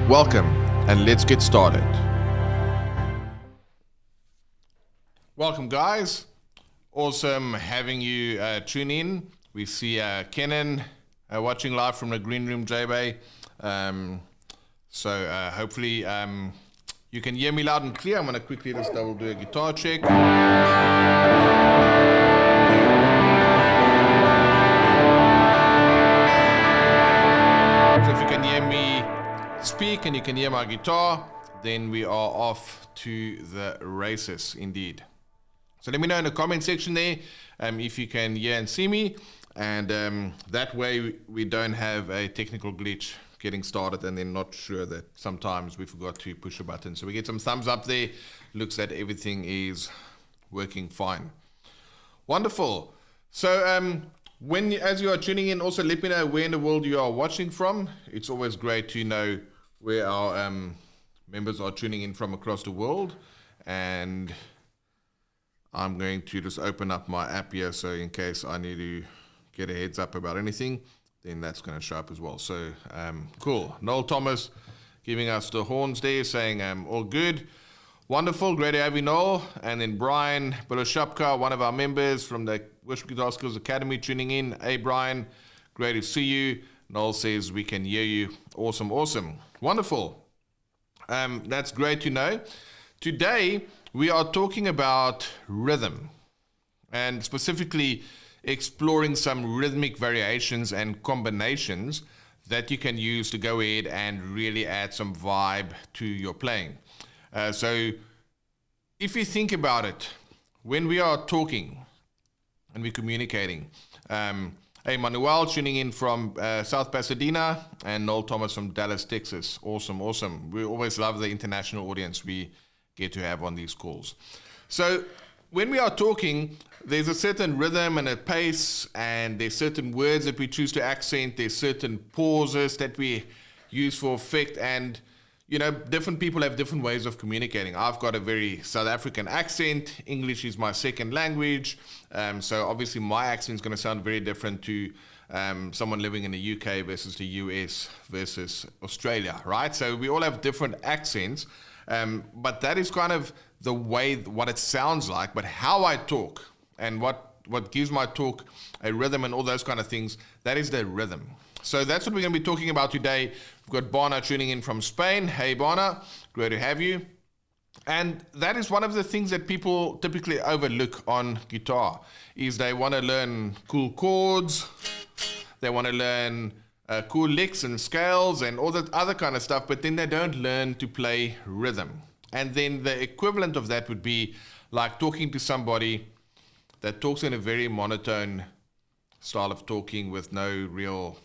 Welcome, and let's get started. Welcome, guys. Awesome having you tune in. We see Kenan watching live from the green room, J-Bay. So hopefully you can hear me loud and clear. I'm going to quickly just double do a guitar check. So if you can hear me speak and you can hear my guitar, then we are off to the races indeed. So let me know in the comment section there if you can hear and see me, and that way we don't have a technical glitch getting started and then not sure that sometimes we forgot to push a button. So we get some thumbs up there. Looks that everything is working fine. Wonderful. So as you are tuning in, also let me know where in the world you are watching from. It's always great to know where our members are tuning in from across the world. And I'm going to just open up my app here, so in case I need to get a heads up about anything, then that's going to show up as well. So cool. Noel Thomas giving us the horns there, saying all good. Wonderful. Great to have you, Noel. And then Brian Beloshapka, one of our members from the Worship Guitar Skills Academy, tuning in. Hey, Brian. Great to see you. Noel says we can hear you. Awesome, awesome. Wonderful. That's great to know. Today, we are talking about rhythm, and specifically exploring some rhythmic variations and combinations that you can use to go ahead and really add some vibe to your playing. So if you think about it, when we are talking and we're communicating, hey, Manuel tuning in from South Pasadena, and Noel Thomas from Dallas, Texas. Awesome, awesome. We always love the international audience we get to have on these calls. So when we are talking, there's a certain rhythm and a pace, and there's certain words that we choose to accent. There's certain pauses that we use for effect, and you know, different people have different ways of communicating. I've got a very South African accent. English is my second language. So obviously my accent is going to sound very different to someone living in the UK versus the US versus Australia, right? So we all have different accents. But that is kind of the way, what it sounds like, but how I talk and what gives my talk a rhythm and all those kind of things, that is the rhythm. So that's what we're going to be talking about today. We've got Barna tuning in from Spain. Hey, Barna, great to have you. And that is one of the things that people typically overlook on guitar, is they want to learn cool chords, they want to learn cool licks and scales and all that other kind of stuff, but then they don't learn to play rhythm. And then the equivalent of that would be like talking to somebody that talks in a very monotone style of talking with no real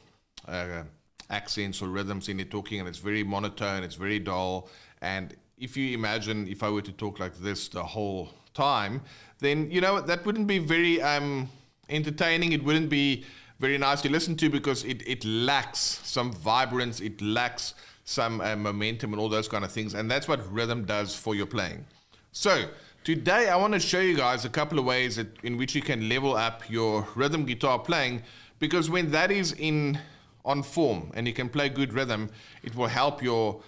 accents or rhythms in it talking, and it's very monotone, it's very dull. And if you imagine if I were to talk like this the whole time, then you know that wouldn't be very entertaining. It wouldn't be very nice to listen to, because it lacks some vibrance, it lacks some momentum and all those kind of things, and that's what rhythm does for your playing. So today I want to show you guys a couple of ways in which you can level up your rhythm guitar playing, because when that is on form and you can play good rhythm, it will help your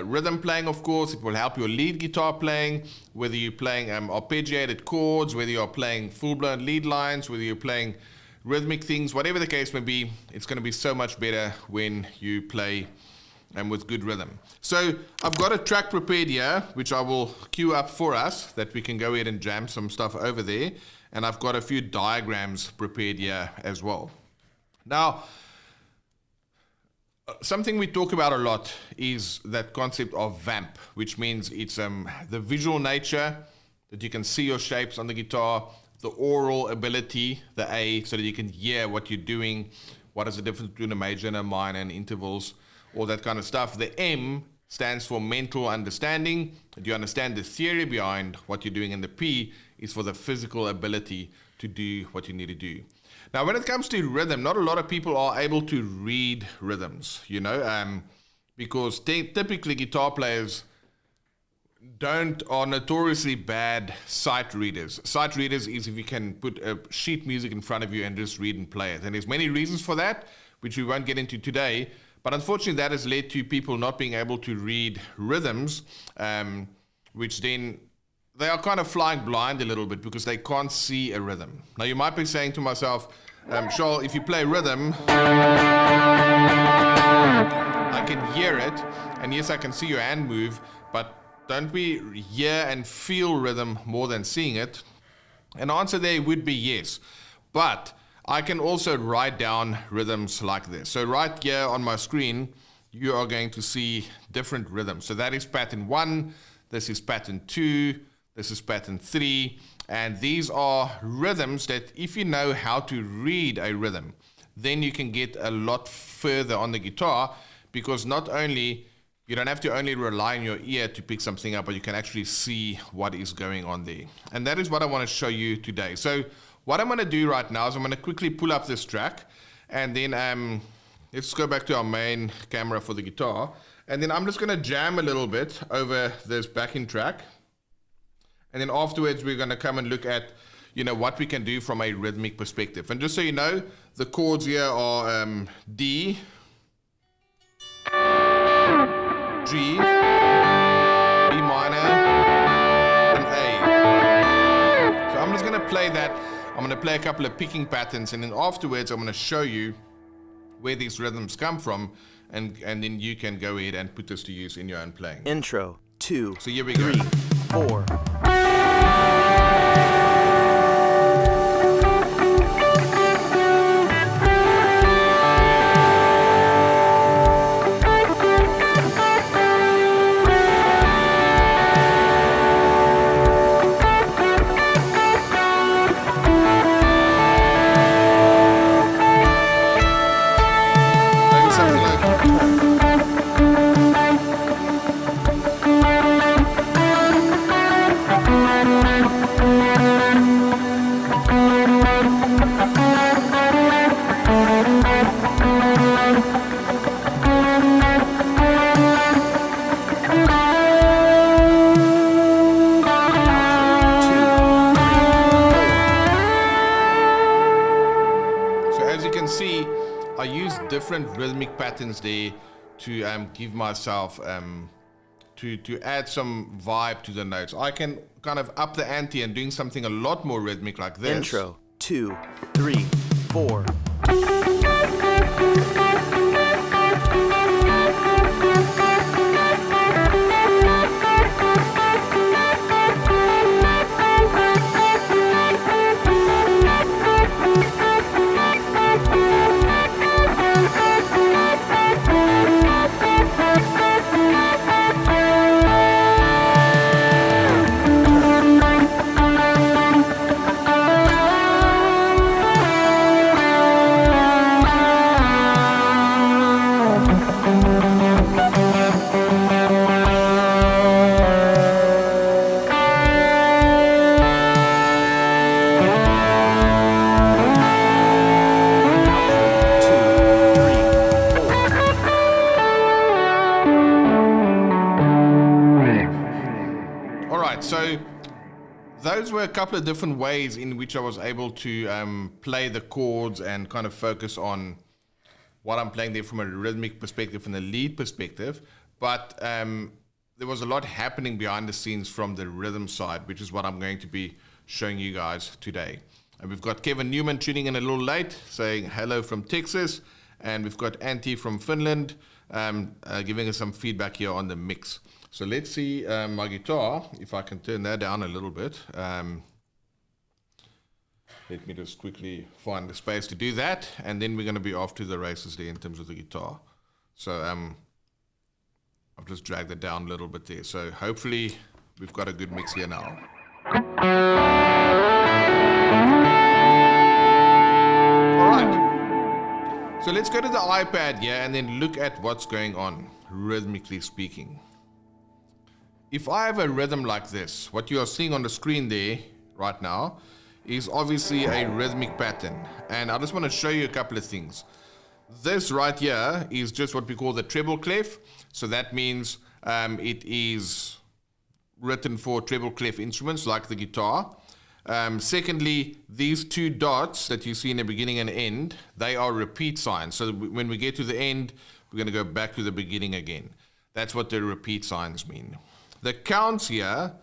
rhythm playing, of course. It will help your lead guitar playing, whether you're playing arpeggiated chords, whether you're playing full-blown lead lines, whether you're playing rhythmic things, whatever the case may be. It's going to be so much better when you play with good rhythm. So I've got a track prepared here, which I will cue up for us, that we can go ahead and jam some stuff over there. And I've got a few diagrams prepared here as well. Now, something we talk about a lot is that concept of vamp, which means it's the visual nature, that you can see your shapes on the guitar, the aural ability, the A, so that you can hear what you're doing, what is the difference between a major and a minor and intervals, all that kind of stuff. The M stands for mental understanding, that you understand the theory behind what you're doing, and the P is for the physical ability to do what you need to do. Now, when it comes to rhythm, not a lot of people are able to read rhythms, you know, because typically guitar players are notoriously bad sight readers. Sight readers is if you can put a sheet music in front of you and just read and play it. And there's many reasons for that, which we won't get into today. But unfortunately, that has led to people not being able to read rhythms, which then they are kind of flying blind a little bit because they can't see a rhythm. Now, you might be saying to myself, Charles, if you play rhythm, I can hear it, and yes, I can see your hand move, but don't we hear and feel rhythm more than seeing it? An answer there would be yes, but I can also write down rhythms like this. So right here on my screen, you are going to see different rhythms. So that is pattern 1, this is pattern 2, this is pattern 3, and these are rhythms that if you know how to read a rhythm, then you can get a lot further on the guitar, because not only you don't have to only rely on your ear to pick something up, but you can actually see what is going on there. And that is what I want to show you today. So what I'm going to do right now is I'm going to quickly pull up this track, and then let's go back to our main camera for the guitar. And then I'm just going to jam a little bit over this backing track. And then afterwards, we're going to come and look at, you know, what we can do from a rhythmic perspective. And just so you know, the chords here are D, G, B minor, and A. So I'm just going to play that. I'm going to play a couple of picking patterns, and then afterwards I'm going to show you where these rhythms come from, and then you can go ahead and put this to use in your own playing. Intro, 2, so here we go. 3, 4. I use different rhythmic patterns there to give myself to add some vibe to the notes. I can kind of up the ante and doing something a lot more rhythmic like this. Intro, 2, 3, 4. So those were a couple of different ways in which I was able to play the chords and kind of focus on what I'm playing there from a rhythmic perspective and a lead perspective. But there was a lot happening behind the scenes from the rhythm side, which is what I'm going to be showing you guys today. And we've got Kevin Newman tuning in a little late, saying hello from Texas. And we've got Antti from Finland giving us some feedback here on the mix. So let's see my guitar, if I can turn that down a little bit. Let me just quickly find the space to do that, and then we're going to be off to the races there in terms of the guitar. So I've just dragged it down a little bit there. So hopefully we've got a good mix here now. All right. So let's go to the iPad here and then look at what's going on, rhythmically speaking. If I have a rhythm like this, what you are seeing on the screen there right now is obviously a rhythmic pattern. And I just want to show you a couple of things. This right here is just what we call the treble clef. So that means it is written for treble clef instruments like the guitar. Secondly, these two dots that you see in the beginning and end, they are repeat signs. So when we get to the end, we're going to go back to the beginning again. That's what the repeat signs mean. The counts here,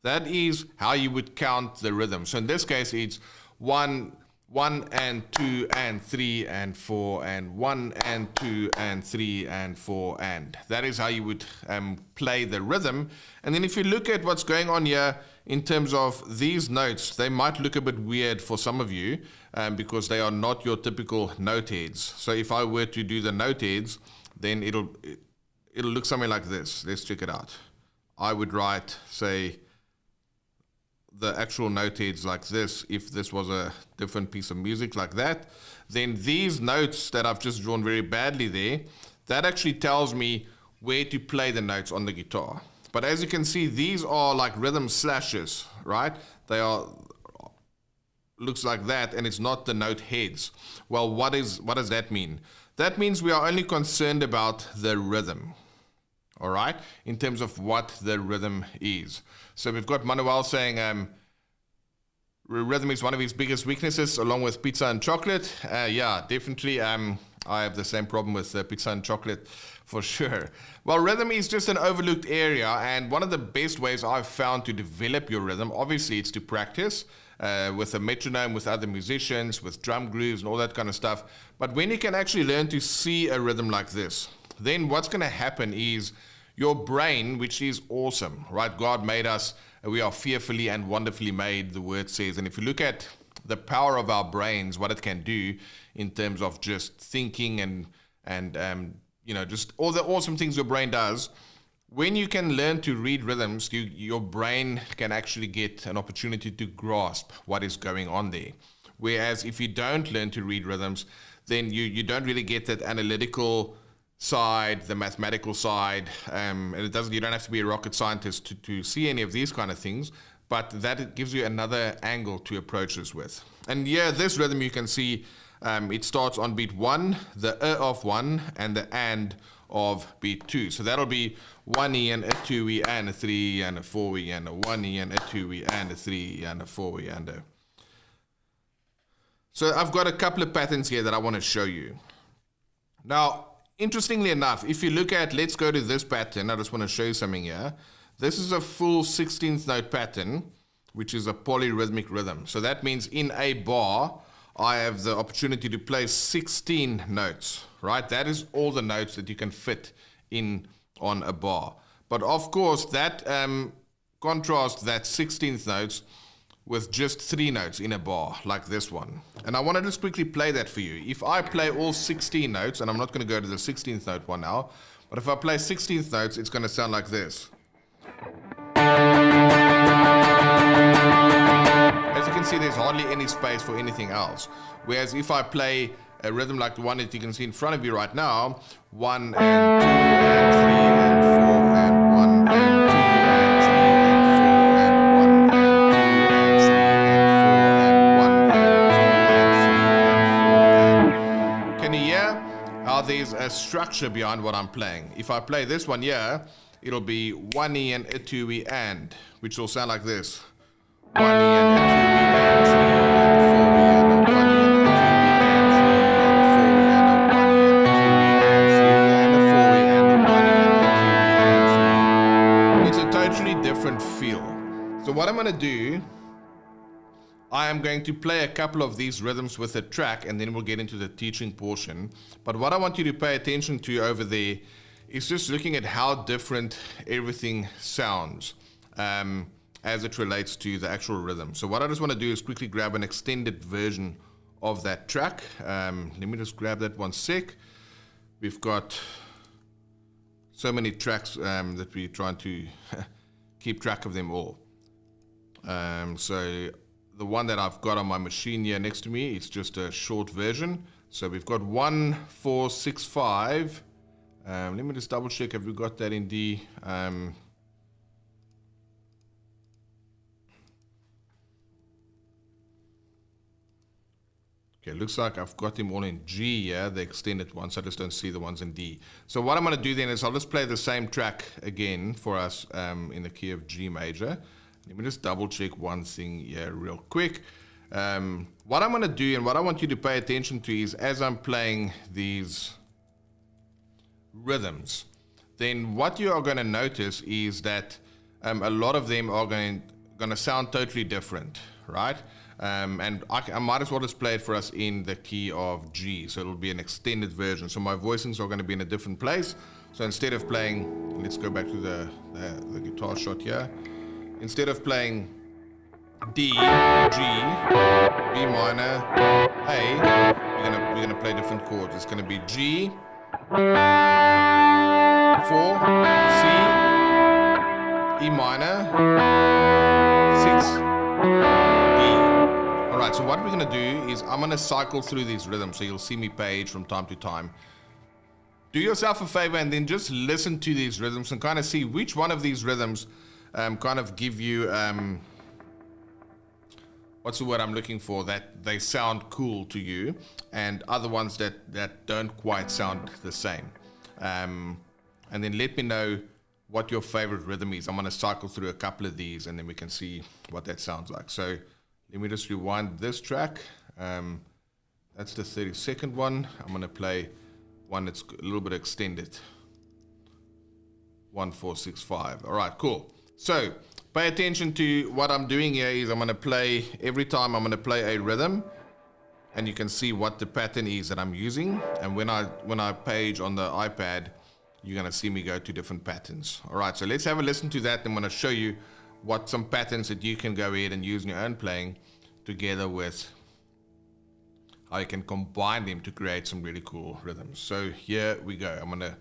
that is how you would count the rhythm. So in this case, it's 1, 1 and 2 and 3 and 4 and 1 and 2 and 3 and 4 and. That is how you would play the rhythm. And then if you look at what's going on here in terms of these notes, they might look a bit weird for some of you because they are not your typical note heads. So if I were to do the note heads, then it'll look something like this. Let's check it out. I would write, say, the actual note heads like this. If this was a different piece of music like that, then these notes that I've just drawn very badly there, that actually tells me where to play the notes on the guitar. But as you can see, these are like rhythm slashes, right? They are, looks like that, and it's not the note heads. Well, what does that mean? That means we are only concerned about the rhythm, all right, in terms of what the rhythm is. So we've got Manuel saying rhythm is one of his biggest weaknesses, along with pizza and chocolate. Yeah, definitely. I have the same problem with pizza and chocolate for sure. Well, rhythm is just an overlooked area, and one of the best ways I've found to develop your rhythm, obviously, it's to practice with a metronome, with other musicians, with drum grooves and all that kind of stuff. But when you can actually learn to see a rhythm like this, then what's going to happen is your brain, which is awesome, right? God made us, we are fearfully and wonderfully made, the word says. And if you look at the power of our brains, what it can do in terms of just thinking and you know, just all the awesome things your brain does, when you can learn to read rhythms, your brain can actually get an opportunity to grasp what is going on there. Whereas if you don't learn to read rhythms, then you don't really get that analytical side, the mathematical side, and you don't have to be a rocket scientist to see any of these kind of things, but that it gives you another angle to approach this with. And yeah, this rhythm you can see, it starts on beat 1, the of 1, and the and of beat 2. So that'll be 1E and a 2E and a 3 and a 4E and a 1E and a 2E and a 3 and a 4E and a... So I've got a couple of patterns here that I want to show you. Now, interestingly enough, if you look at, let's go to this pattern. I just want to show you something here. This is a full 16th note pattern, which is a polyrhythmic rhythm. So that means in a bar, I have the opportunity to play 16 notes, right? That is all the notes that you can fit in on a bar. But of course, that contrasts that 16th notes with just 3 notes in a bar, like this one. And I want to just quickly play that for you. If I play all 16 notes, and I'm not going to go to the 16th note one now, but if I play 16th notes, it's going to sound like this. As you can see, there's hardly any space for anything else. Whereas if I play a rhythm like the one that you can see in front of you right now, 1 and 2 and 3 and 4 and 1 and 2 and 3 and 4 and 1 and 2 and 3 and 4 and 1 and 2 and 3 and 4 and... Can you hear how there's a structure behind what I'm playing? If I play this one here, it'll be 1E and a 2E and, which will sound like this. 1E and a 2E and 3 and 4E and a 1E and a 2E and 3 and 4E and a 1E and a 2E and 3 and a 4E and a 1E and a 2E and 3. It's a totally different feel. So what I'm going to do, I am going to play a couple of these rhythms with a track, and then we'll get into the teaching portion. But what I want you to pay attention to over there is just looking at how different everything sounds as it relates to the actual rhythm. So what I just want to do is quickly grab an extended version of that track. Let me just grab that one sec. We've got so many tracks that we're trying to keep track of them all. So the one that I've got on my machine here next to me, it's just a short version. So we've got 1, 4, 6, 5. Let me just double check if we got that in D. Okay, looks like I've got them all in G here, the extended ones. I just don't see the ones in D. So what I'm going to do then is I'll just play the same track again for us in the key of G major. Let me just double check one thing here real quick. What I'm going to do and what I want you to pay attention to is as I'm playing these rhythms, then what you are going to notice is that a lot of them are going to sound totally different, right? And I might as well just play it for us in the key of G, so it'll be an extended version. So my voicings are going to be in a different place. So instead of playing, let's go back to the guitar shot here. Instead of playing D, G, B minor, A, we're gonna play different chords. It's gonna be G, 4, C, E minor, 6, D. Alright, so what we're gonna do is I'm gonna cycle through these rhythms, so you'll see me page from time to time. Do yourself a favor and then just listen to these rhythms and kind of see which one of these rhythms kind of give you what's the word I'm looking for, that they sound cool to you, and other ones that don't quite sound the same. And then let me know what your favorite rhythm is. I'm going to cycle through a couple of these and then we can see what that sounds like. So let me just rewind this track. That's the 32nd one. I'm going to play one that's a little bit extended. 1, 4, 6, 5. All right, cool. So pay attention to what I'm doing here is I'm going to play, every time I'm going to play a rhythm, and you can see what the pattern is that I'm using. And when I page on the iPad, you're going to see me go to different patterns. All right, so let's have a listen to that. I'm going to show you what some patterns that you can go ahead and use in your own playing, together with how you can combine them to create some really cool rhythms. So here we go. I'm going to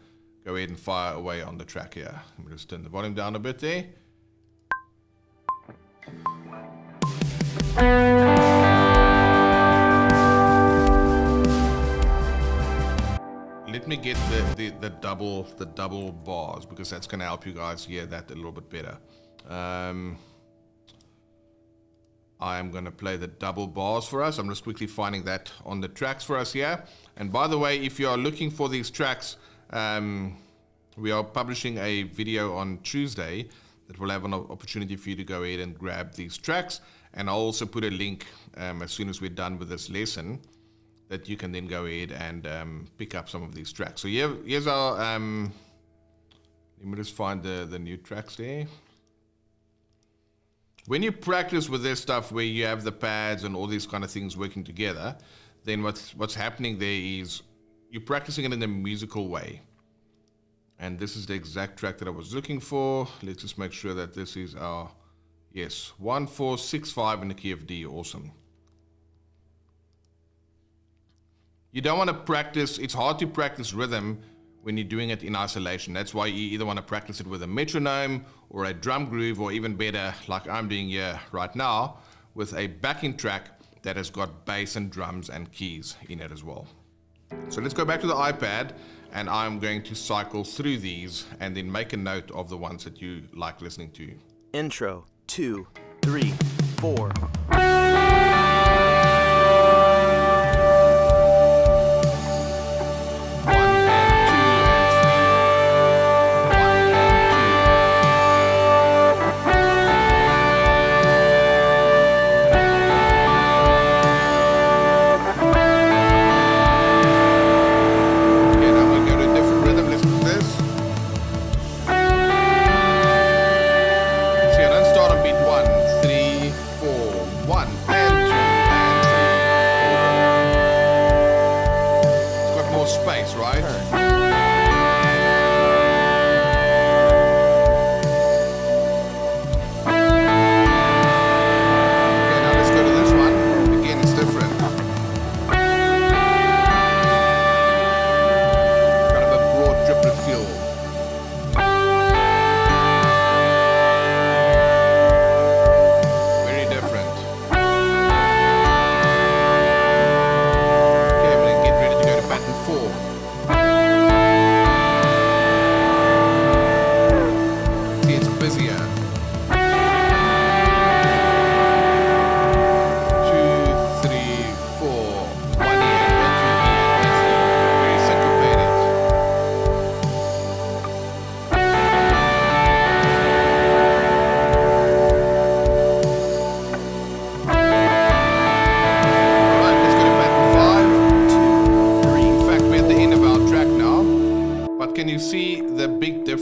go ahead and fire away on the track here. Let me just turn the volume down a bit there. Let me get the double bars, because that's going to help you guys hear that a little bit better. I am going to play the double bars for us. I'm just quickly finding that on the tracks for us here. And by the way, if you are looking for these tracks, we are publishing a video on Tuesday that will have an opportunity for you to go ahead and grab these tracks. And I'll also put a link as soon as we're done with this lesson, that you can then go ahead and pick up some of these tracks. So here's our, let me just find the new tracks there. When you practice with this stuff where you have the pads and all these kind of things working together, then what's happening there is you're practicing it in a musical way. And this is the exact track that I was looking for. Let's just make sure that this is our, yes, 1, 4, 6, 5 in the key of D. Awesome. You don't want to practice, it's hard to practice rhythm when you're doing it in isolation. That's why you either want to practice it with a metronome or a drum groove, or even better, like I'm doing here right now, with a backing track that has got bass and drums and keys in it as well. So let's go back to the iPad, and I'm going to cycle through these and then make a note of the ones that you like listening to. Intro, 2, 3, 4. One, and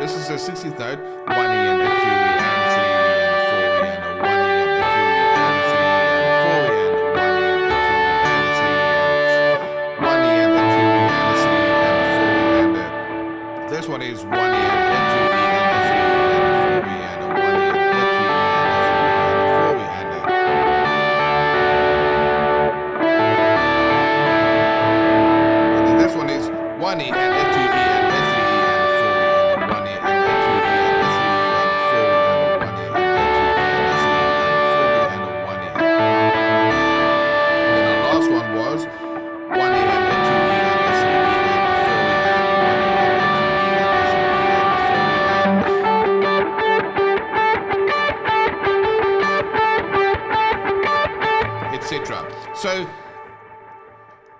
This is a 16th note, 1 E and a 2 E and 3 E and a 4 E and a 1 E and a 2 E and a 3 E and a 4 E and a 1 E and a 2 E and a 3 E and 1 E and a 2 E and a 3 E and a 4 E and a, this one is 1 E and a 2 E and a 3 E and a 4 E and a 1 E and a 2 E and a 3 E and a 4 E and a, and then this one is 1 E and a 2 E and a 3 E and a 4 E and a 1 E and a 2 E and a 3 E and a 4 E and a 1 E and a 2 E and a 3 E and a 4 E and a 1 E. And then our last one was 1 E and a 2 E and a 3 E and a 4 E and a 1 E and a 2 E and a 3 E and a 4 E and etc. So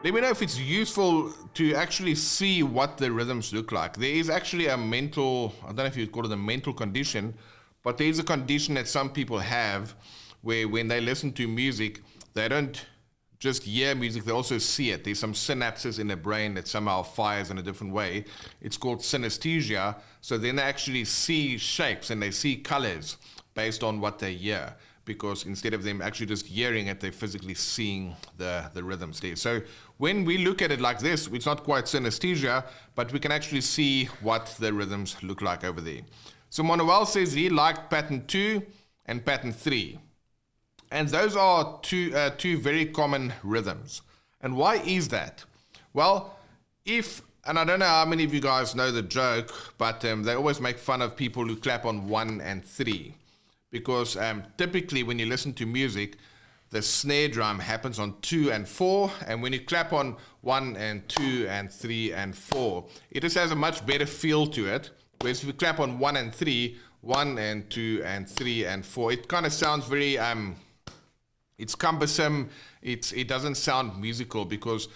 let me know if it's useful to actually see what the rhythms look like. There is actually a mental, I don't know if you'd call it a mental condition, but there is a condition that some people have where when they listen to music, they don't just hear music, they also see it. There's some synapses in the brain that somehow fires in a different way. It's called synesthesia. So then they actually see shapes and they see colors based on what they hear, because instead of them actually just hearing it, they're physically seeing the rhythms there. So when we look at it like this, it's not quite synesthesia, but we can actually see what the rhythms look like over there. So Manuel says he liked pattern 2 and pattern 3. And those are two very common rhythms. And why is that? Well, and I don't know how many of you guys know the joke, but they always make fun of people who clap on 1 and 3. Because typically when you listen to music, the snare drum happens on 2 and 4, and when you clap on 1 and 2 and 3 and 4, it just has a much better feel to it. Whereas if you clap on 1 and 3, 1 and 2 and 3 and 4, it kind of sounds very, it's cumbersome, it doesn't sound musical, because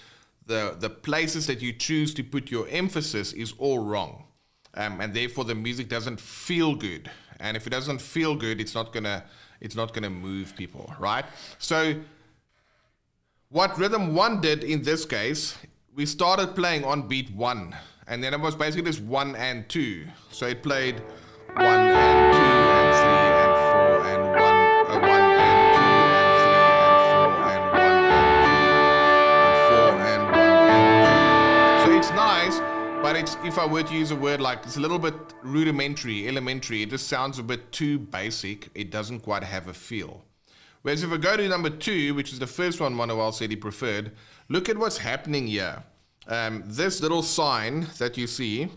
the places that you choose to put your emphasis is all wrong. And therefore the music doesn't feel good. And if it doesn't feel good, it's not gonna move people, right? So what rhythm 1 did in this case, we started playing on beat 1, and then it was basically just 1 and 2. So it played 1 and 2 and 3 and 4 and 1 and 2 and 3 and 4 and 1 and 2 and 4 and 1 and 2. So it's nice. But if I were to use a word like, it's a little bit rudimentary, elementary, it just sounds a bit too basic. It doesn't quite have a feel. Whereas if I go to number 2, which is the first one Manuel said he preferred, look at what's happening here. This little sign that you see,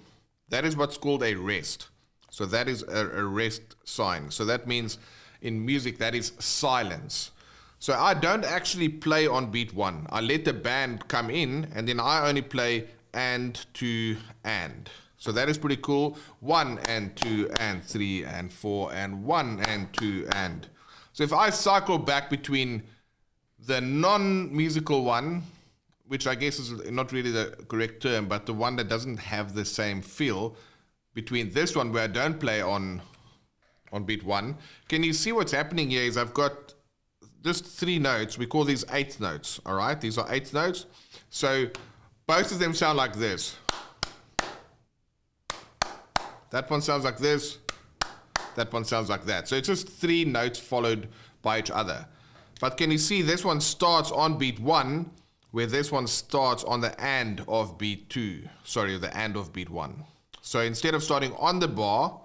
that is what's called a rest. So that is a rest sign. So that means in music, that is silence. So I don't actually play on beat 1. I let the band come in, and then I only play and, 2, and. So that is pretty cool. 1 and 2 and 3 and 4 and 1 and 2 and. So if I cycle back between the non-musical one, which I guess is not really the correct term, but the one that doesn't have the same feel, between this one where I don't play on beat 1, can you see what's happening here is I've got just 3 notes. We call these 8th notes, all right? These are 8th notes. So both of them sound like this. That one sounds like this. That one sounds like that. So it's just 3 notes followed by each other. But can you see this one starts on beat 1, where this one starts on the and of beat 2. Sorry, the and of beat 1. So instead of starting on the bar,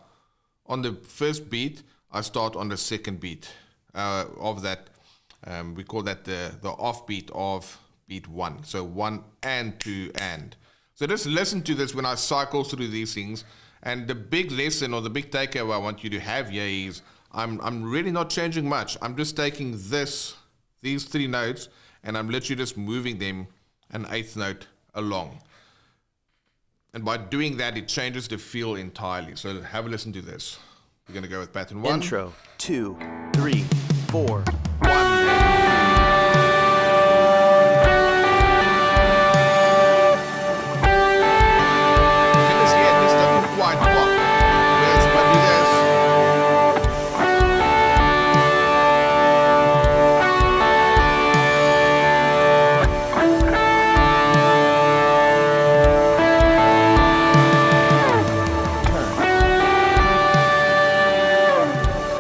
on the first beat, I start on the second beat of that. We call that the offbeat of beat 1. So 1 and 2 and. So just listen to this when I cycle through these things. And the big lesson or the big takeaway I want you to have here is I'm really not changing much. I'm just taking these 3 notes, and I'm literally just moving them an 8th note along. And by doing that, it changes the feel entirely. So have a listen to this. We're going to go with pattern 1. Intro, 2, 3, 4. 1 quite pop. Whereas if I do this,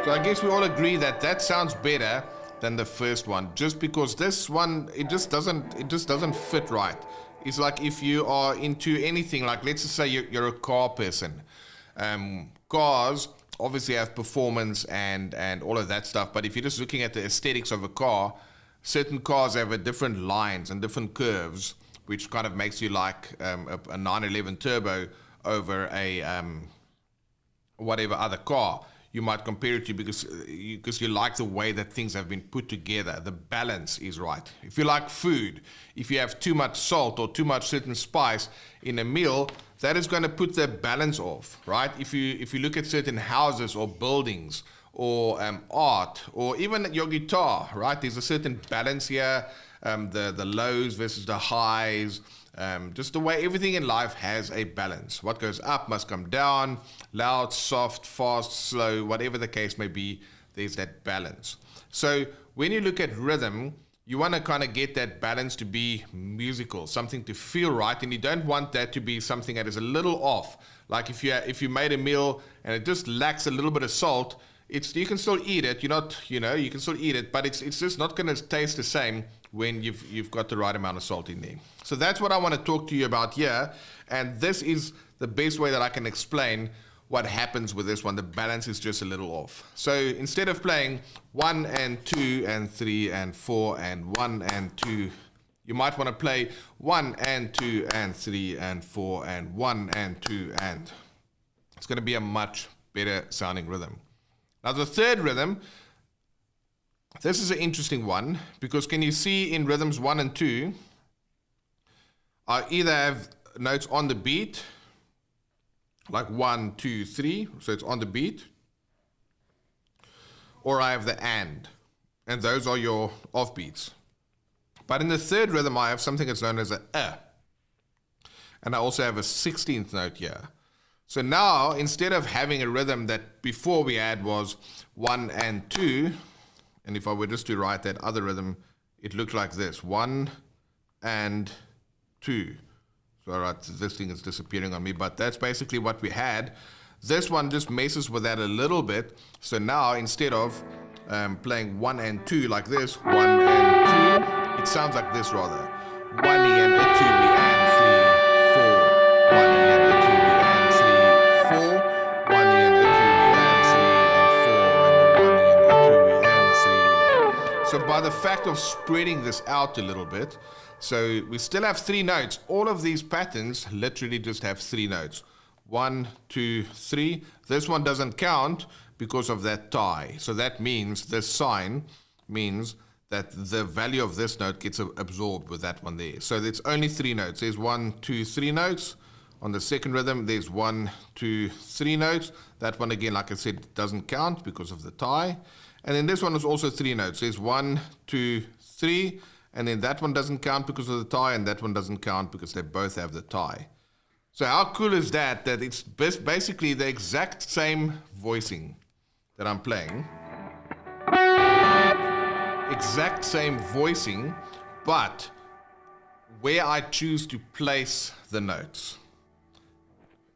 so I guess we all agree that that sounds better than the first one, just because this one it just doesn't fit right. It's like if you are into anything, like let's just say you're a car person. Cars obviously have performance and all of that stuff, but if you're just looking at the aesthetics of a car, certain cars have a different lines and different curves, which kind of makes you like a 911 Turbo over a whatever other car you might compare it to, because you like the way that things have been put together. The balance is right. If you like food, if you have too much salt or too much certain spice in a meal, that is going to put the balance off, right? If you look at certain houses or buildings or art or even your guitar, right? There's a certain balance here, the lows versus the highs. Just the way everything in life has a balance. What goes up must come down, loud, soft, fast, slow, whatever the case may be, there's that balance. So when you look at rhythm, you want to kind of get that balance to be musical, something to feel right, and you don't want that to be something that is a little off. Like if you made a meal and it just lacks a little bit of salt, you can still eat it. You can still eat it, but it's just not going to taste the same when you've got the right amount of salt in there. So that's what I want to talk to you about here, and this is the best way that I can explain what happens with this one. The balance is just a little off. So instead of playing 1 and 2 and 3 and 4 and 1 and 2, you might want to play 1 and 2 and 3 and 4 and 1 and 2 and. It's going to be a much better sounding rhythm. Now the third rhythm, this is an interesting one, because can you see in rhythms 1 and 2, I either have notes on the beat, like 1, 2, 3, so it's on the beat, or I have the and those are your offbeats. But in the third rhythm, I have something that's known as a, and I also have a 16th note here. So now, instead of having a rhythm that before we had was 1 and 2, and if I were just to write that other rhythm, it looked like this, 1 and 2. So all right, this thing is disappearing on me, but that's basically what we had. This one just messes with that a little bit. So now, instead of playing 1 and 2 like this, 1 and 2, it sounds like this rather. 1 and a 2 and 3, 4. 1 and a 2 and 3, 4. 1 and a 2 and 3 and 4. And 1 and a 2 and 3. So by the fact of spreading this out a little bit, so we still have 3 notes. All of these patterns literally just have 3 notes. 1, 2, 3. This one doesn't count because of that tie. So that means this sign means that the value of this note gets absorbed with that one there. So it's only 3 notes. There's 1, 2, 3 notes. On the second rhythm, there's 1, 2, 3 notes. That one, again, like I said, doesn't count because of the tie. And then this one is also 3 notes. There's 1, 2, 3. And then that one doesn't count because of the tie, and that one doesn't count because they both have the tie. So how cool is that? That it's basically the exact same voicing that I'm playing. Exact same voicing, but where I choose to place the notes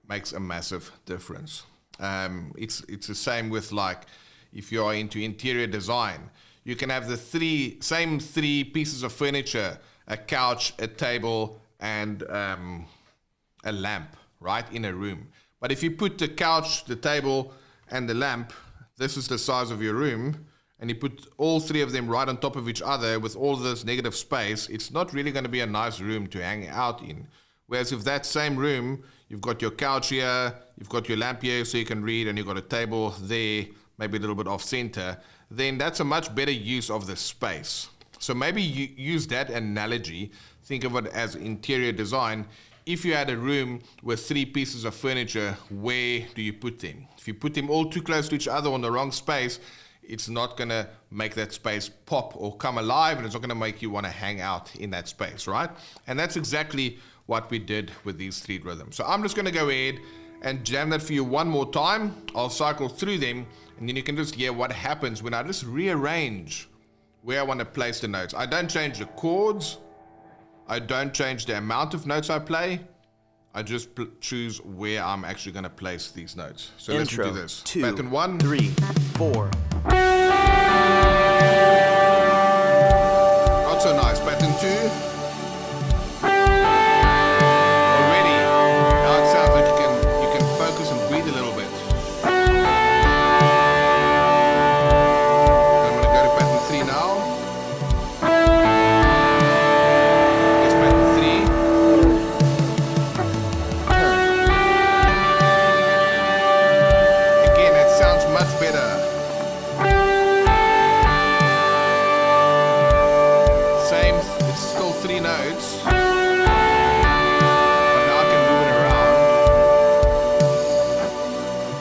makes a massive difference. It's the same with, like, if you're into interior design, you can have the same three pieces of furniture, a couch, a table, and a lamp, right, in a room. But if you put the couch, the table, and the lamp, this is the size of your room, and you put all 3 of them right on top of each other with all this negative space, it's not really going to be a nice room to hang out in. Whereas if that same room, you've got your couch here, you've got your lamp here so you can read, and you've got a table there, maybe a little bit off center, then that's a much better use of the space. So maybe you use that analogy, think of it as interior design. If you had a room with 3 pieces of furniture, where do you put them? If you put them all too close to each other on the wrong space, it's not going to make that space pop or come alive, and it's not going to make you want to hang out in that space, right? And that's exactly what we did with these 3 rhythms. So I'm just going to go ahead and jam that for you one more time. I'll cycle through them, and then you can just hear what happens when I just rearrange where I want to place the notes. I don't change the chords. I don't change the amount of notes I play. I just choose where I'm actually going to place these notes. So Intro, listen to this. 2, Pattern 1, 3, 4. Not so nice. Pattern 2. Already, now it sounds like you can focus and breathe a little bit. I'm going to go to pattern 3 now. Here's pattern 3. Again, it sounds much better. Same, it's still 3 notes. But now I can move it around.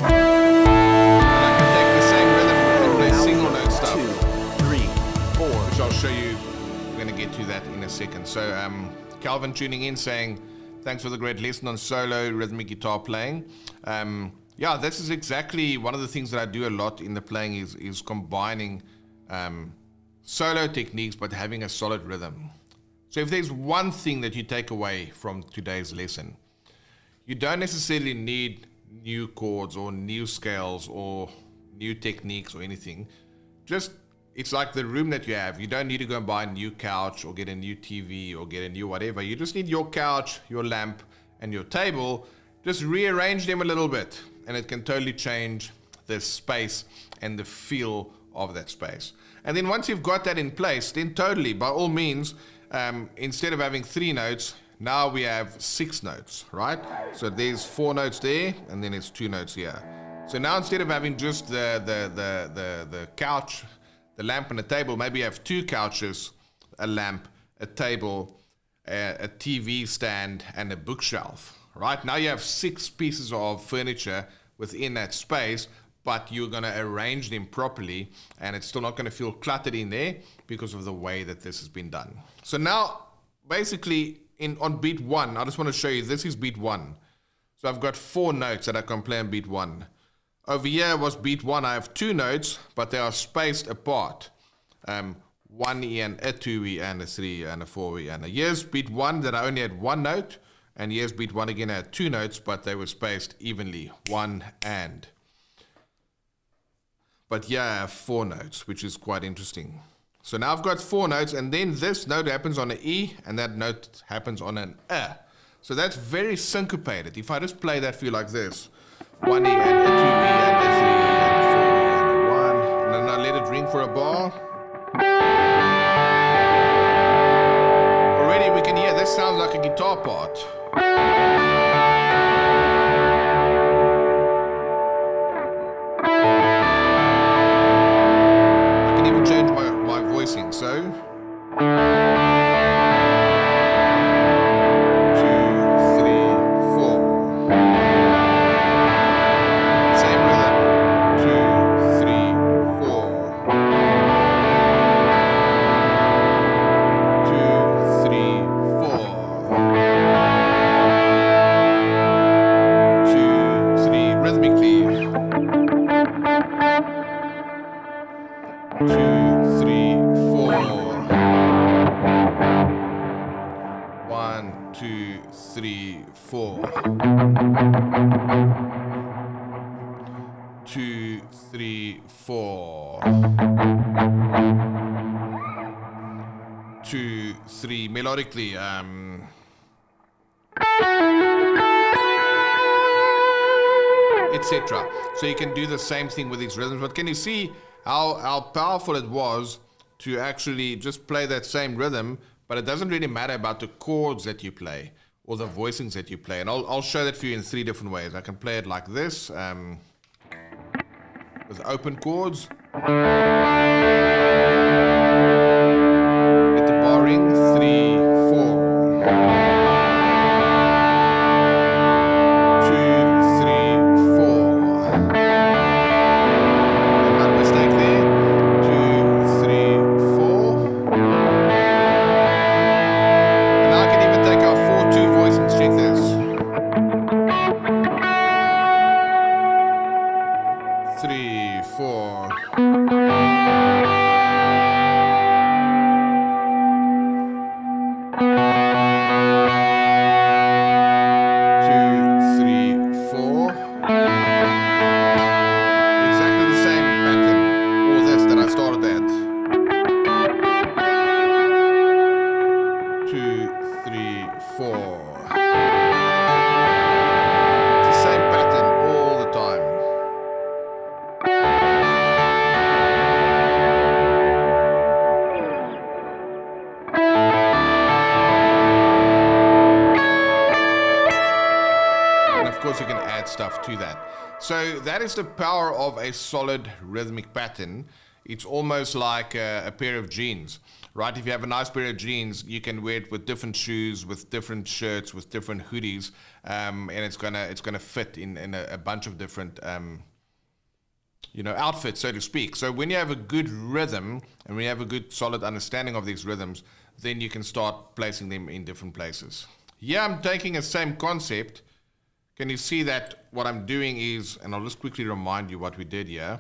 And I can take the same rhythm and play single note stuff. 2, 3, 4. Which I'll show you. We're going to get to that in a second. So Calvin tuning in saying, thanks for the great lesson on solo rhythmic guitar playing. Yeah, this is exactly one of the things that I do a lot in the playing is combining solo techniques but having a solid rhythm. So if there's one thing that you take away from today's lesson, you don't necessarily need new chords or new scales or new techniques or anything. Just, it's like the room that you have. You don't need to go and buy a new couch or get a new TV or get a new whatever. You just need your couch, your lamp, and your table. Just rearrange them a little bit, and it can totally change the space and the feel of that space. And then once you've got that in place, then totally, by all means, instead of having 3 notes, now we have 6 notes, right? So there's 4 notes there, and then it's 2 notes here. So now instead of having just the couch, the lamp, and a table, maybe you have 2 couches, a lamp, a table, a TV stand, and a bookshelf, right? Now you have 6 pieces of furniture within that space, but you're going to arrange them properly, and it's still not going to feel cluttered in there because of the way that this has been done. So now, basically, on beat 1, I just want to show you, this is beat 1. So I've got 4 notes that I can play on beat 1. Over here was beat 1, I have 2 notes, but they are spaced apart. 1 E and a 2 E and a 3 and a 4 E and a. Here's beat 1 that I only had 1 note, and here's beat 1 again, I had 2 notes, but they were spaced evenly, 1 and. But here I have 4 notes, which is quite interesting. So now I've got 4 notes, and then this note happens on an E, and that note happens on an A. So that's very syncopated. If I just play that for you like this, 1 E and a 2 E and a 3 and a 4 E and a 1, and then I let it ring for a bar. Already we can hear this sounds like a guitar part. 1, 2, 3, 4. 2, 3, 4. 2, 3. Melodically, etc. So you can do the same thing with these rhythms. But can you see how powerful it was to actually just play that same rhythm? But it doesn't really matter about the chords that you play or the voicings that you play. And I'll show that for you in 3 different ways. I can play it like this, with open chords. Get the barring, 3, 4. 2, 3, 4. Not a mistake there. 2, 3, 4. And now I can even take our 4-2 voicings. Check this. 3, 4. 2, 3, 4. Exactly the same pattern. All this that I started at. 2, 3, 4. It's the same pattern all the time. And of course you can add stuff to that. So that is the power of a solid rhythmic pattern. It's almost like a pair of jeans, right? If you have a nice pair of jeans, you can wear it with different shoes, with different shirts, with different hoodies, and it's gonna fit in a bunch of different outfits, so to speak. So when you have a good rhythm and when you have a good solid understanding of these rhythms, then you can start placing them in different places. Here I'm taking the same concept. Can you see that what I'm doing is, and I'll just quickly remind you what we did here,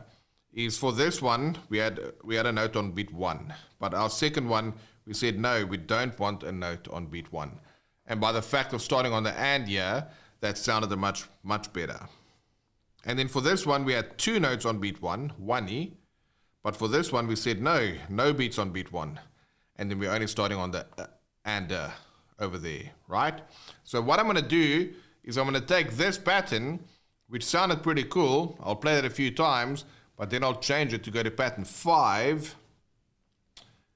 is for this one, we had a note on beat 1. But our second one, we said, no, we don't want a note on beat 1. And by the fact of starting on the and here, that sounded much, much better. And then for this one, we had 2 notes on beat 1, 1E. But for this one, we said, no beats on beat 1. And then we're only starting on the and over there, right? So what I'm going to do is I'm going to take this pattern, which sounded pretty cool. I'll play that a few times, but then I'll change it to go to pattern 5,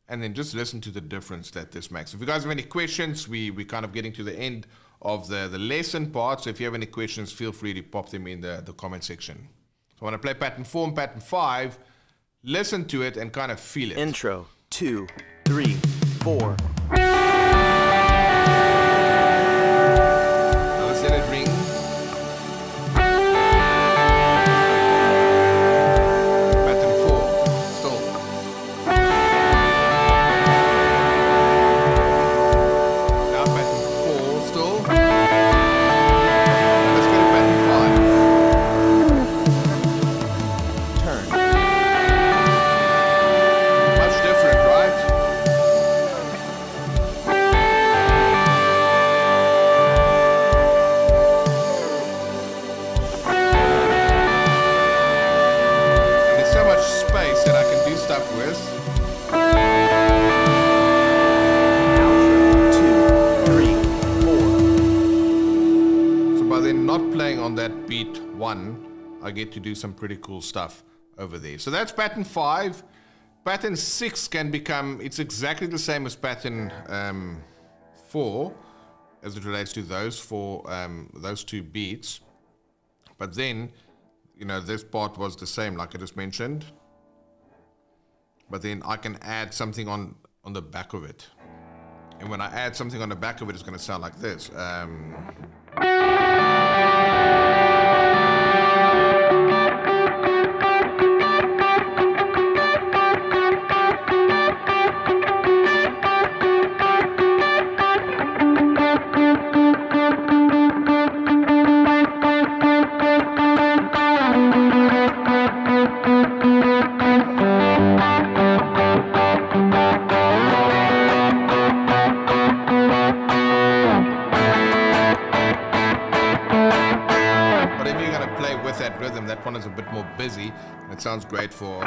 and then just listen to the difference that this makes. If you guys have any questions, we're kind of getting to the end of the lesson part, so if you have any questions, feel free to pop them in the comment section. So I want to play pattern 4 and pattern 5, listen to it and kind of feel it. Intro, 2, 3, 4. Let it ring. Pattern 4, still. Now pattern 4, still. Now let's go to pattern 5. Turn. Much different, right? Space that I can do stuff with. Outro, 2, 3, 4. So by then not playing on that beat 1, I get to do some pretty cool stuff over there. So that's pattern 5. Pattern 6 can become, it's exactly the same as pattern 4 as it relates to those 2 beats. But then, this part was the same like I just mentioned. But then I can add something on the back of it. And when I add something on the back of it, it's going to sound like this. rhythm. That one is a bit more busy, and it sounds great for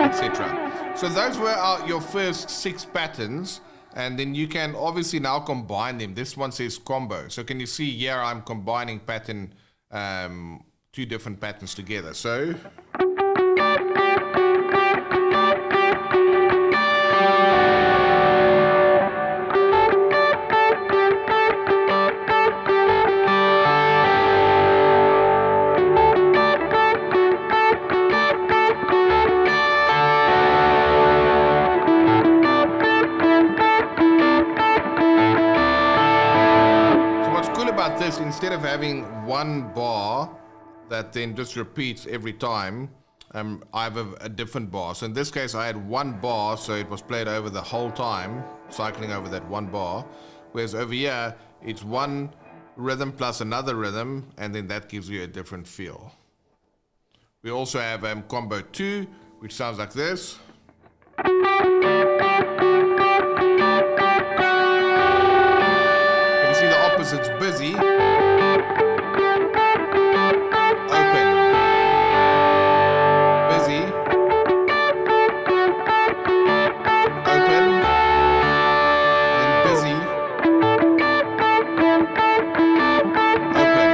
etc. So those were your first 6 patterns, and then you can obviously now combine them. This one says combo. So can you see here I'm combining 2 different patterns together. So this, instead of having one bar that then just repeats every time, I have a different bar. So in this case, I had one bar, so it was played over the whole time, cycling over that one bar. Whereas over here, it's one rhythm plus another rhythm, and then that gives you a different feel. We also have combo 2, which sounds like this. It's busy, open, busy, open, then busy, open.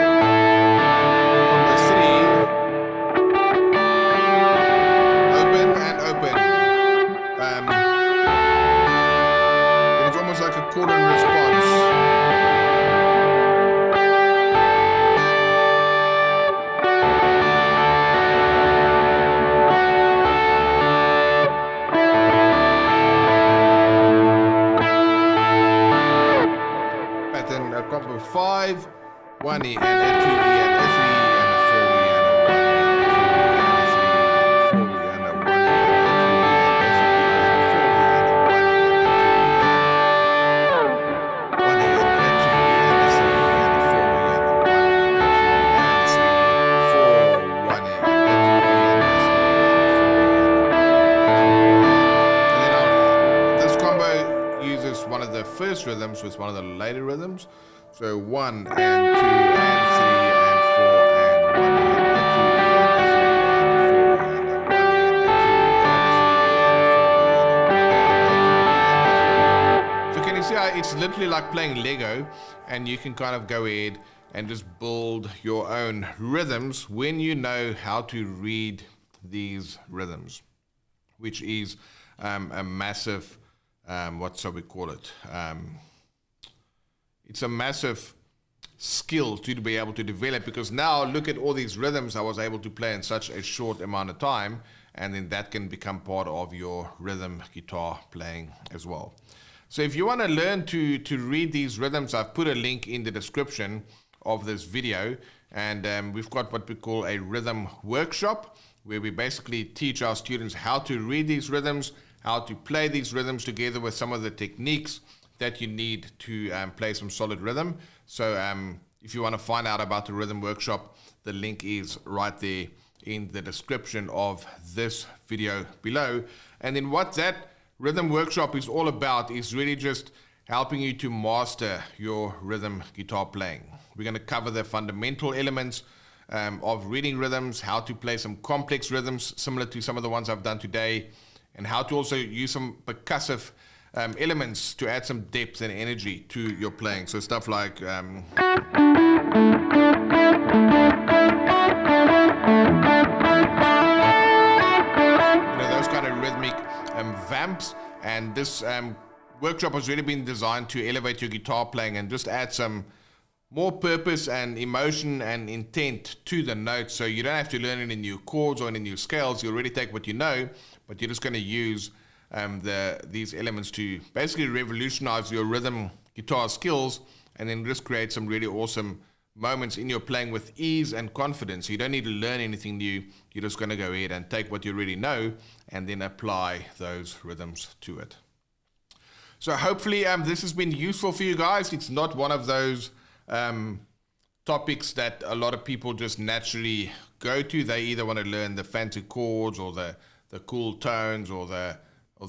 Number 3, open and open. It's almost like a call and response. Combo 5, 1 E and a 2 E and a 3 and a 4 E and a 1 E and a 2 E and a 4 E and a 1 E and a 2 E and a 3 one of the first rhythms with one of the later rhythms. So 1 and 2 and 3 and 4 and 1 and 2 and 3 and 4 and 1 and 2 and 3 and 4 and 1 and 2 and 3. So can you see how it's literally like playing Lego, and you can kind of go ahead and just build your own rhythms when you know how to read these rhythms, which is a massive what shall we call it? It's a massive skill to be able to develop, because now look at all these rhythms I was able to play in such a short amount of time, and then that can become part of your rhythm guitar playing as well. So if you want to learn to read these rhythms, I've put a link in the description of this video, and we've got what we call a rhythm workshop, where we basically teach our students how to read these rhythms, how to play these rhythms together with some of the techniques that you need to play some solid rhythm. So if you want to find out about the rhythm workshop, the link is right there in the description of this video below. And then what that rhythm workshop is all about is really just helping you to master your rhythm guitar playing. We're going to cover the fundamental elements of reading rhythms, how to play some complex rhythms similar to some of the ones I've done today, and how to also use some percussive elements to add some depth and energy to your playing. So stuff like those kind of rhythmic vamps. And this workshop has really been designed to elevate your guitar playing and just add some more purpose and emotion and intent to the notes. So you don't have to learn any new chords or any new scales. You already take what you know, but you're just going to use these elements to basically revolutionize your rhythm guitar skills, and then just create some really awesome moments in your playing with ease and confidence. So you don't need to learn anything new. You're just going to go ahead and take what you already know and then apply those rhythms to it. So hopefully this has been useful for you guys. It's not one of those topics that a lot of people just naturally go to. They either want to learn the fancy chords or the cool tones or the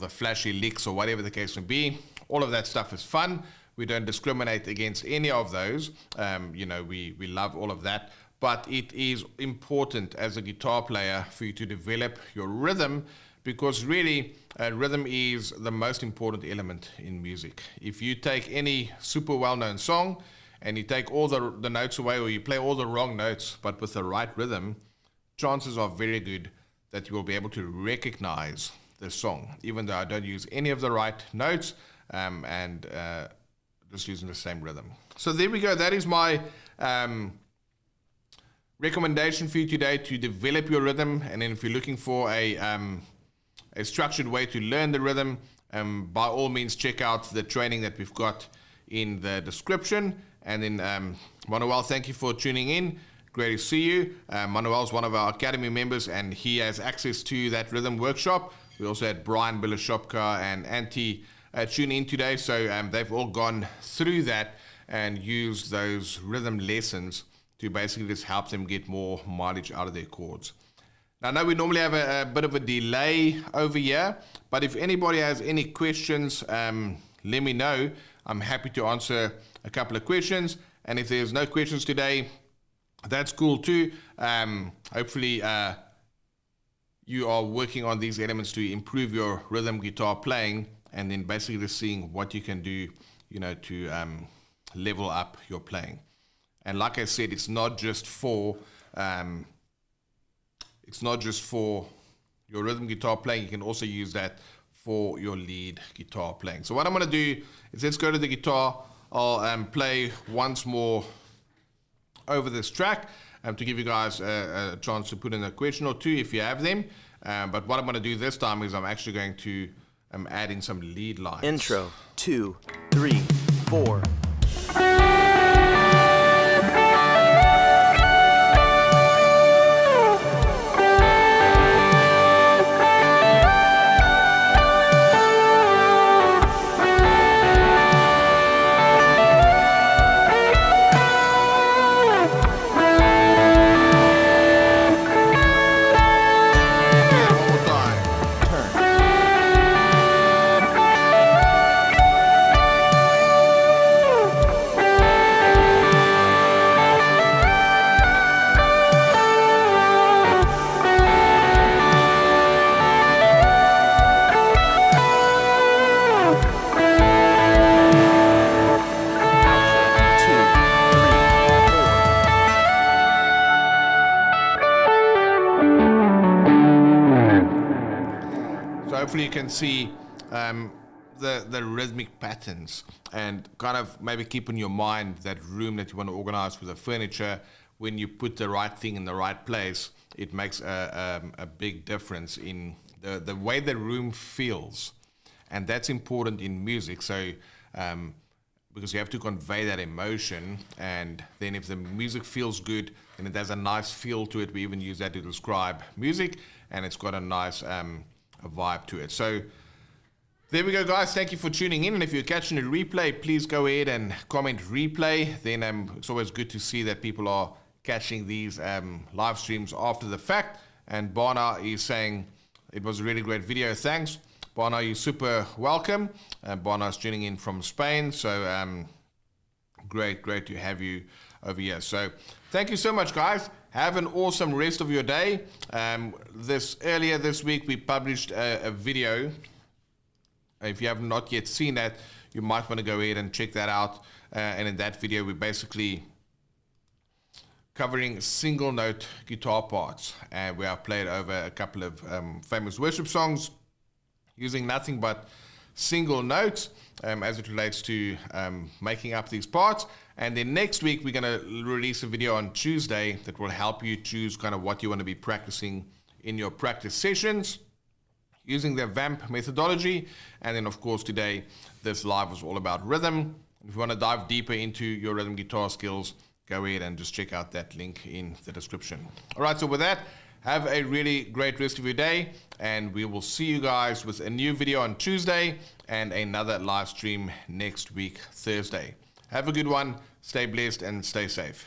flashy licks or whatever the case may be. All of that stuff is fun, We don't discriminate against any of those. We love all of that. But it is important as a guitar player for you to develop your rhythm, because really rhythm is the most important element in music. If you take any super well-known song and you take all the notes away, or you play all the wrong notes but with the right rhythm, chances are very good that you will be able to recognize the song, even though I don't use any of the right notes and just using the same rhythm. So there we go. That is my recommendation for you today, to develop your rhythm. And then if you're looking for a structured way to learn the rhythm, by all means check out the training that we've got in the description. And then Manuel, thank you for tuning in. Great to see you. Manuel is one of our Academy members, and he has access to that rhythm workshop. We also had Brian Bilashopka and Antti tune in today, so they've all gone through that and used those rhythm lessons to basically just help them get more mileage out of their chords. Now, I know we normally have a bit of a delay over here, but if anybody has any questions, let me know. I'm happy to answer a couple of questions. And if there's no questions today, that's cool too. Hopefully you are working on these elements to improve your rhythm guitar playing, and then basically just seeing what you can do, to level up your playing. And like I said, it's not just for your rhythm guitar playing. You can also use that for your lead guitar playing. So what I'm going to do is, let's go to the guitar. I'll play once more over this track to give you guys a chance to put in a question or two if you have them. But what I'm going to do this time is I'm actually going to add in some lead lines. Intro, 2, 3, 4. Hopefully you can see the rhythmic patterns, and kind of maybe keep in your mind that room that you want to organize with the furniture. When you put the right thing in the right place, it makes a big difference in the way the room feels. And that's important in music. So because you have to convey that emotion, and then if the music feels good, then it has a nice feel to it. We even use that to describe music, and it's got a nice a vibe to it. So there we go, guys. Thank you for tuning in. And if you're catching a replay, please go ahead and comment replay. Then it's always good to see that people are catching these live streams after the fact. And Barna is saying it was a really great video. Thanks. Barna, you're super welcome. Barna is tuning in from Spain. So great to have you over here. So thank you so much, guys. Have an awesome rest of your day. Earlier this week, we published a video. If you have not yet seen that, you might want to go ahead and check that out. And in that video, we're basically covering single note guitar parts. And we have played over a couple of famous worship songs using nothing but single notes as it relates to making up these parts. And then next week, we're going to release a video on Tuesday that will help you choose kind of what you want to be practicing in your practice sessions using the VAMP methodology. And then, of course, today, this live was all about rhythm. If you want to dive deeper into your rhythm guitar skills, go ahead and just check out that link in the description. All right, so with that, have a really great rest of your day, and we will see you guys with a new video on Tuesday and another live stream next week, Thursday. Have a good one, stay blessed, and stay safe.